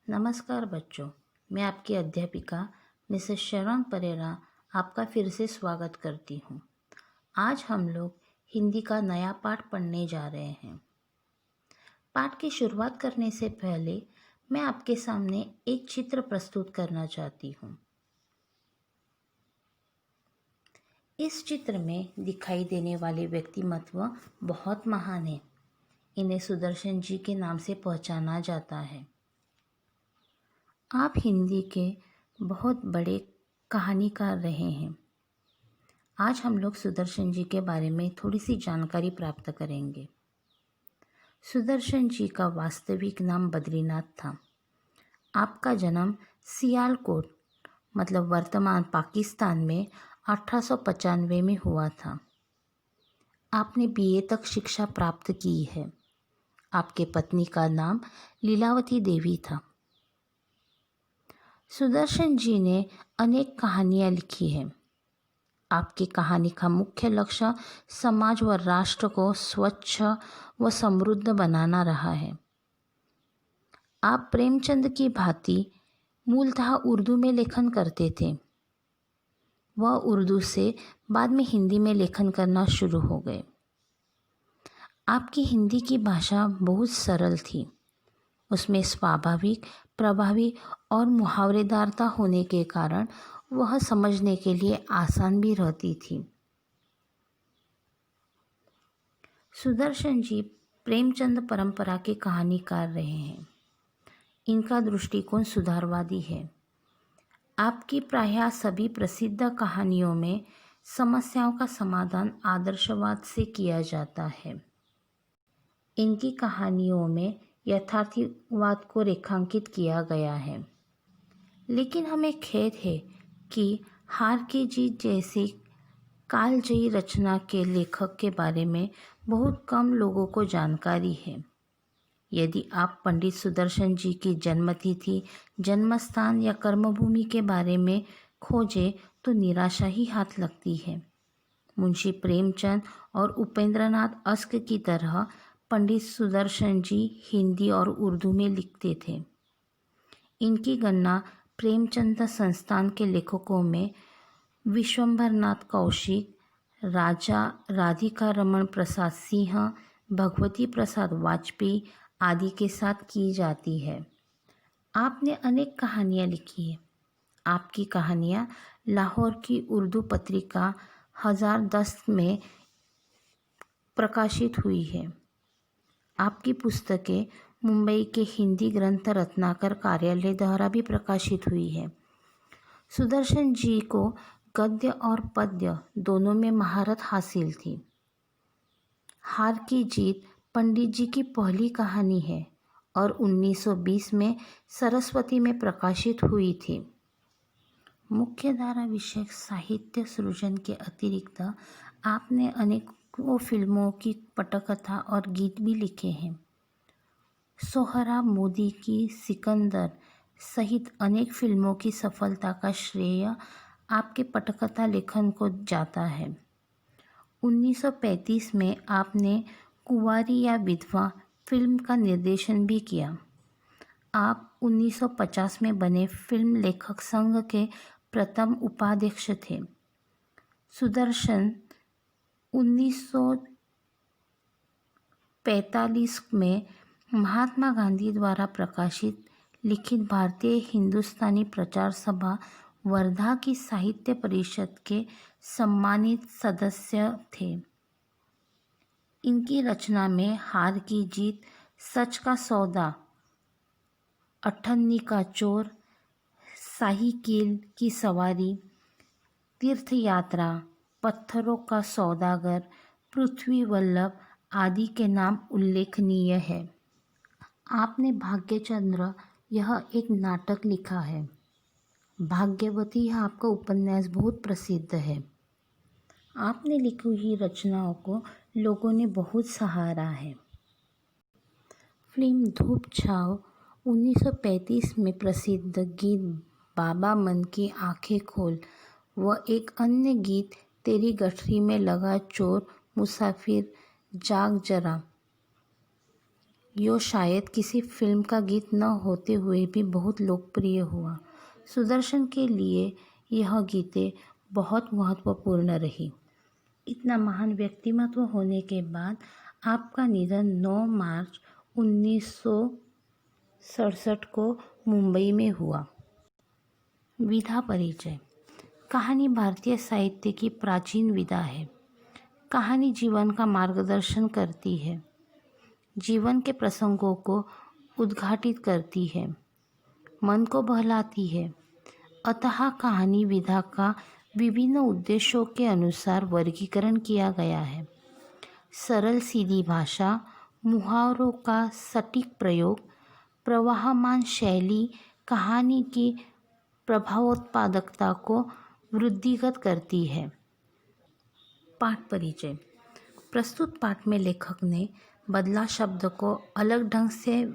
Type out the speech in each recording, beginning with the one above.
नमस्कार बच्चों, मैं आपकी अध्यापिका मिसेस शरण परेरा आपका फिर से स्वागत करती हूँ। आज हम लोग हिंदी का नया पाठ पढ़ने जा रहे हैं। पाठ की शुरुआत करने से पहले मैं आपके सामने एक चित्र प्रस्तुत करना चाहती हूँ। इस चित्र में दिखाई देने वाले व्यक्तिमत्व बहुत महान है। इन्हें सुदर्शन जी के नाम से पहचाना जाता है। आप हिंदी के बहुत बड़े कहानीकार रहे हैं। आज हम लोग सुदर्शन जी के बारे में थोड़ी सी जानकारी प्राप्त करेंगे। सुदर्शन जी का वास्तविक नाम बद्रीनाथ था। आपका जन्म सियालकोट मतलब वर्तमान पाकिस्तान में 1895 में हुआ था। आपने बीए तक शिक्षा प्राप्त की है। आपके पत्नी का नाम लीलावती देवी था। सुदर्शन जी ने अनेक कहानियाँ लिखी हैं। आपकी कहानी का मुख्य लक्ष्य समाज व राष्ट्र को स्वच्छ व समृद्ध बनाना रहा है। आप प्रेमचंद की भांति मूलतः उर्दू में लेखन करते थे। वह उर्दू से बाद में हिंदी में लेखन करना शुरू हो गए। आपकी हिंदी की भाषा बहुत सरल थी। उसमें स्वाभाविक, प्रभावी और मुहावरेदारता होने के कारण वह समझने के लिए आसान भी रहती थी। सुदर्शन जी प्रेमचंद परंपरा के कहानीकार रहे हैं। इनका दृष्टिकोण सुधारवादी है। आपकी प्रायः सभी प्रसिद्ध कहानियों में समस्याओं का समाधान आदर्शवाद से किया जाता है। इनकी कहानियों में यथार्थवाद को रेखांकित किया गया है। लेकिन हमें खेद है कि हार की जीत जैसी कालजयी रचना के लेखक के बारे में बहुत कम लोगों को जानकारी है। यदि आप पंडित सुदर्शन जी की जन्मतिथि, जन्मस्थान या कर्मभूमि के बारे में खोजें तो निराशा ही हाथ लगती है। मुंशी प्रेमचंद और उपेंद्रनाथ अश्क की तरह पंडित सुदर्शन जी हिंदी और उर्दू में लिखते थे। इनकी गणना प्रेमचंद संस्थान के लेखकों में विश्वंभरनाथ कौशिक, राजा राधिका रमण प्रसाद सिंह, भगवती प्रसाद वाजपेयी आदि के साथ की जाती है। आपने अनेक कहानियाँ लिखी हैं। आपकी कहानियाँ लाहौर की उर्दू पत्रिका 1010 में प्रकाशित हुई है। आपकी पुस्तकें मुंबई के हिंदी ग्रंथ रत्नाकर कार्यालय द्वारा भी प्रकाशित हुई है। सुदर्शन जी को गद्य और पद्य दोनों में महारत हासिल थी। हार की जीत पंडित जी की पहली कहानी है और 1920 में सरस्वती में प्रकाशित हुई थी। मुख्यधारा विषयक साहित्य सृजन के अतिरिक्त आपने अनेकों फिल्मों की पटकथा और गीत भी लिखे हैं। सोहराब मोदी की सिकंदर सहित अनेक फिल्मों की सफलता का श्रेय आपके पटकथा लेखन को जाता है। 1935 में आपने कुंवारी या विधवा फिल्म का निर्देशन भी किया। आप 1950 में बने फिल्म लेखक संघ के प्रथम उपाध्यक्ष थे। सुदर्शन 1945 में महात्मा गांधी द्वारा प्रकाशित लिखित भारतीय हिंदुस्तानी प्रचार सभा वर्धा की साहित्य परिषद के सम्मानित सदस्य थे। इनकी रचना में हार की जीत, सच का सौदा, अठन्नी का चोर, शाही कील की सवारी, तीर्थ यात्रा, पत्थरों का सौदागर, पृथ्वी वल्लभ आदि के नाम उल्लेखनीय है। आपने भाग्यचंद्र यह एक नाटक लिखा है। भाग्यवती यह आपका उपन्यास बहुत प्रसिद्ध है। आपने लिखी हुई रचनाओं को लोगों ने बहुत सराहा है। फिल्म धूप छाँव 1935 में प्रसिद्ध गीत बाबा मन की आंखें खोल व एक अन्य गीत तेरी गठरी में लगा चोर मुसाफिर जाग जरा यो शायद किसी फिल्म का गीत न होते हुए भी बहुत लोकप्रिय हुआ। सुदर्शन के लिए यह गीतें बहुत महत्वपूर्ण रही। इतना महान व्यक्तिमत्व होने के बाद आपका निधन 9 मार्च 1967 को मुंबई में हुआ। विधा परिचय। कहानी भारतीय साहित्य की प्राचीन विधा है। कहानी जीवन का मार्गदर्शन करती है, जीवन के प्रसंगों को उद्घाटित करती है, मन को बहलाती है। अतः कहानी विधा का विभिन्न उद्देश्यों के अनुसार वर्गीकरण किया गया है। सरल सीधी भाषा, मुहावरों का सटीक प्रयोग, प्रवाहमान शैली कहानी की प्रभावोत्पादकता को वृद्धिगत करती है। पाठ परिचय। प्रस्तुत पाठ में लेखक ने बदला शब्द को अलग ढंग से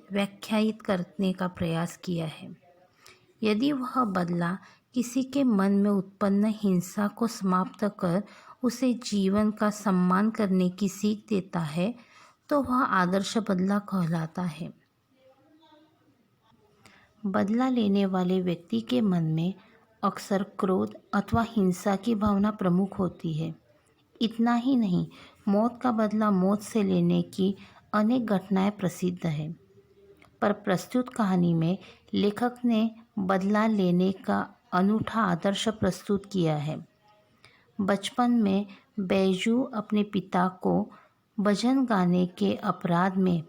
व्याख्यायित करने का प्रयास किया है। यदि वह बदला किसी के मन में उत्पन्न हिंसा को समाप्त कर उसे जीवन का सम्मान करने की सीख देता है तो वह आदर्श बदला कहलाता है। बदला लेने वाले व्यक्ति के मन में अक्सर क्रोध अथवा हिंसा की भावना प्रमुख होती है। इतना ही नहीं, मौत का बदला मौत से लेने की अनेक घटनाएं प्रसिद्ध हैं। पर प्रस्तुत कहानी में लेखक ने बदला लेने का अनूठा आदर्श प्रस्तुत किया है। बचपन में बैजू अपने पिता को भजन गाने के अपराध में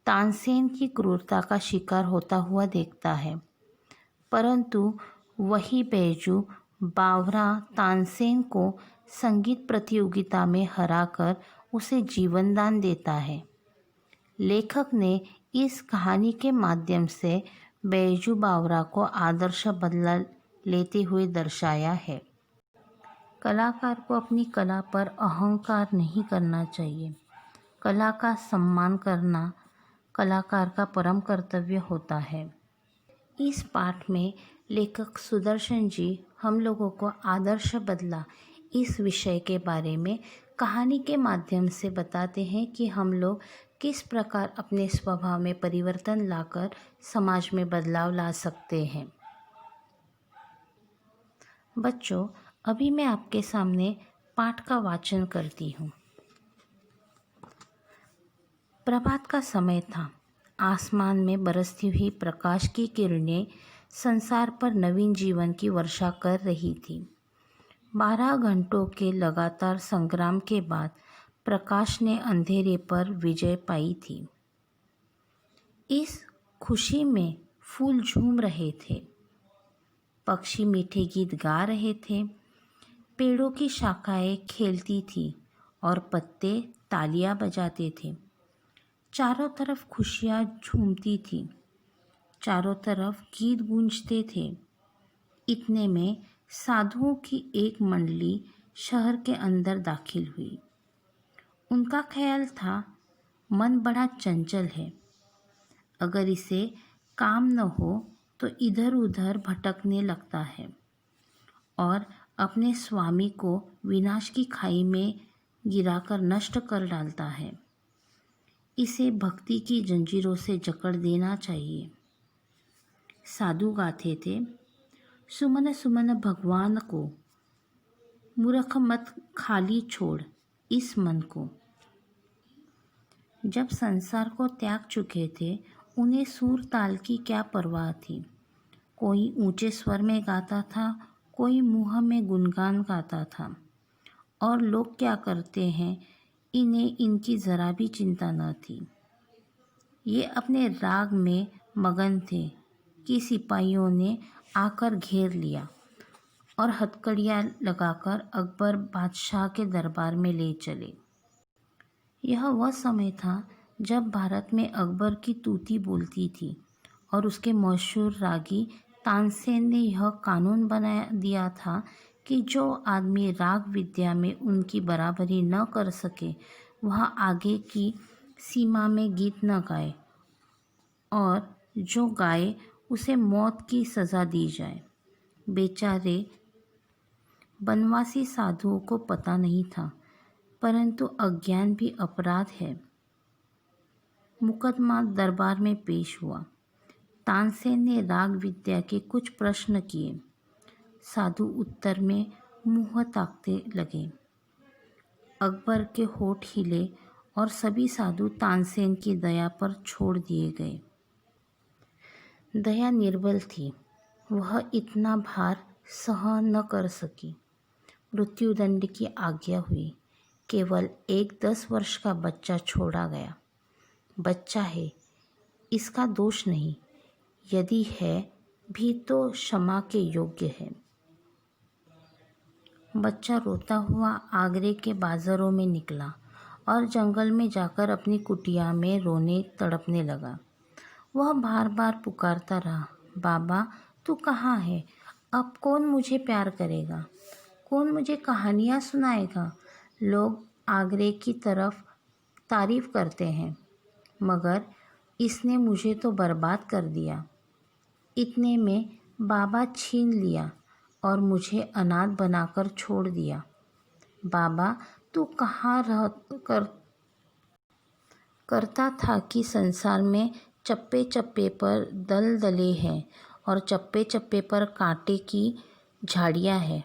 तानसेन की क्रूरता का शिकार होता हुआ देखता है, परंतु वही बैजू बावरा तानसेन को संगीत प्रतियोगिता में हराकर उसे जीवनदान देता है। लेखक ने इस कहानी के माध्यम से बैजू बावरा को आदर्श बदला लेते हुए दर्शाया है। कलाकार को अपनी कला पर अहंकार नहीं करना चाहिए। कला का सम्मान करना कलाकार का परम कर्तव्य होता है। इस पाठ में लेखक सुदर्शन जी हम लोगों को आदर्श बदला इस विषय के बारे में कहानी के माध्यम से बताते हैं कि हम लोग किस प्रकार अपने स्वभाव में परिवर्तन लाकर समाज में बदलाव ला सकते हैं। बच्चों, अभी मैं आपके सामने पाठ का वाचन करती हूँ। प्रभात का समय था। आसमान में बरसती हुई प्रकाश की किरणें संसार पर नवीन जीवन की वर्षा कर रही थी। 12 घंटों के लगातार संग्राम के बाद प्रकाश ने अंधेरे पर विजय पाई थी। इस खुशी में फूल झूम रहे थे, पक्षी मीठे गीत गा रहे थे, पेड़ों की शाखाएं खेलती थी और पत्ते तालियां बजाते थे। चारों तरफ खुशियाँ झूमती थी, चारों तरफ गीत गूंजते थे। इतने में साधुओं की एक मंडली शहर के अंदर दाखिल हुई। उनका ख्याल था, मन बड़ा चंचल है, अगर इसे काम न हो तो इधर उधर भटकने लगता है और अपने स्वामी को विनाश की खाई में गिराकर नष्ट कर डालता है। इसे भक्ति की जंजीरों से जकड़ देना चाहिए। साधु गाते थे, सुमन सुमन भगवान को, मूर्ख मत खाली छोड़ इस मन को। जब संसार को त्याग चुके थे, उन्हें सुर ताल की क्या परवाह थी। कोई ऊंचे स्वर में गाता था, कोई मुँह में गुनगान गाता था, और लोग क्या करते हैं इन्हें इनकी ज़रा भी चिंता न थी। ये अपने राग में मगन थे कि सिपाहियों ने आकर घेर लिया और हथकड़ियाँ लगाकर अकबर बादशाह के दरबार में ले चले। यह वह समय था जब भारत में अकबर की तूती बोलती थी और उसके मशहूर रागी तानसेन ने यह कानून बना दिया था कि जो आदमी राग विद्या में उनकी बराबरी न कर सके वह आगे की सीमा में गीत न गाए, और जो गाए उसे मौत की सज़ा दी जाए। बेचारे बनवासी साधुओं को पता नहीं था, परंतु अज्ञान भी अपराध है। मुकदमा दरबार में पेश हुआ। तानसेन ने राग विद्या के कुछ प्रश्न किए। साधु उत्तर में मुँह ताकते लगे। अकबर के होठ हिले और सभी साधु तानसेन की दया पर छोड़ दिए गए। दया निर्बल थी, वह इतना भार सहन न कर सकी। मृत्युदंड की आज्ञा हुई। केवल एक 10 वर्ष का बच्चा छोड़ा गया। बच्चा है, इसका दोष नहीं, यदि है भी तो क्षमा के योग्य है। बच्चा रोता हुआ आगरे के बाज़ारों में निकला और जंगल में जाकर अपनी कुटिया में रोने तड़पने लगा। वह बार बार पुकारता रहा, बाबा तू कहाँ है? अब कौन मुझे प्यार करेगा? कौन मुझे कहानियाँ सुनाएगा? लोग आगरे की तरफ तारीफ़ करते हैं, मगर इसने मुझे तो बर्बाद कर दिया। इतने में बाबा छीन लिया और मुझे अनाथ बनाकर छोड़ दिया। बाबा तू कहाँ करता था कि संसार में चप्पे चप्पे पर दलदले हैं और चप्पे चप्पे पर कांटे की झाड़ियाँ हैं।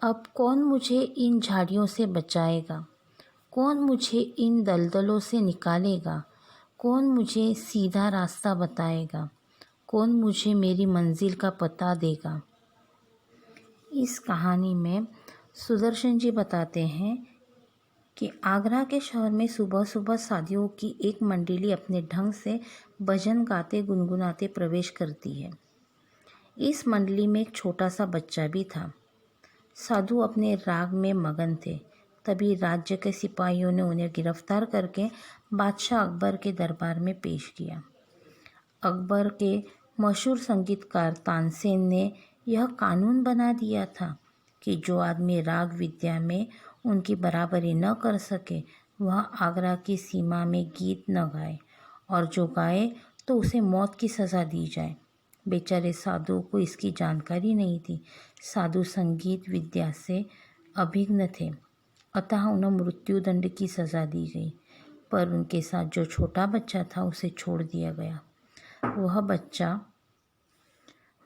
अब कौन मुझे इन झाड़ियों से बचाएगा? कौन मुझे इन दलदलों से निकालेगा? कौन मुझे सीधा रास्ता बताएगा? कौन मुझे मेरी मंजिल का पता देगा? इस कहानी में सुदर्शन जी बताते हैं कि आगरा के शहर में सुबह सुबह साधुओं की एक मंडली अपने ढंग से भजन गाते गुनगुनाते प्रवेश करती है। इस मंडली में एक छोटा सा बच्चा भी था। साधु अपने राग में मगन थे। तभी राज्य के सिपाहियों ने उन्हें गिरफ्तार करके बादशाह अकबर के दरबार में पेश किया। अकबर के मशहूर संगीतकार तानसेन ने यह कानून बना दिया था कि जो आदमी राग विद्या में उनकी बराबरी न कर सके वह आगरा की सीमा में गीत न गाए, और जो गाए तो उसे मौत की सज़ा दी जाए। बेचारे साधुओं को इसकी जानकारी नहीं थी। साधु संगीत विद्या से अभिज्ञ थे, अतः उन्हें मृत्युदंड की सज़ा दी गई। पर उनके साथ जो छोटा बच्चा था उसे छोड़ दिया गया।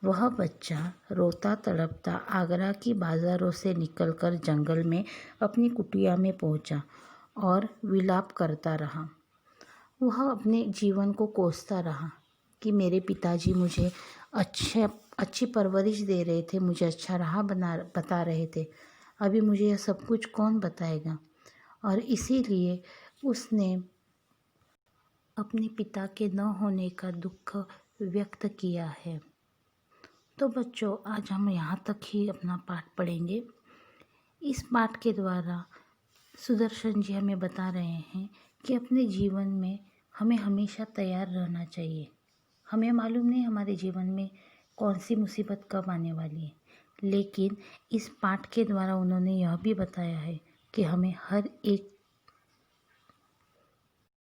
वह बच्चा रोता तड़पता आगरा की बाज़ारों से निकलकर जंगल में अपनी कुटिया में पहुंचा और विलाप करता रहा। वह अपने जीवन को कोसता रहा कि मेरे पिताजी मुझे अच्छी परवरिश दे रहे थे, मुझे अच्छा राह बता रहे थे, अभी मुझे यह सब कुछ कौन बताएगा? और इसीलिए उसने अपने पिता के न होने का दुख व्यक्त किया है। तो बच्चों, आज हम यहाँ तक ही अपना पाठ पढ़ेंगे। इस पाठ के द्वारा सुदर्शन जी हमें बता रहे हैं कि अपने जीवन में हमें हमेशा तैयार रहना चाहिए। हमें मालूम नहीं हमारे जीवन में कौन सी मुसीबत कब आने वाली है, लेकिन इस पाठ के द्वारा उन्होंने यह भी बताया है कि हमें हर एक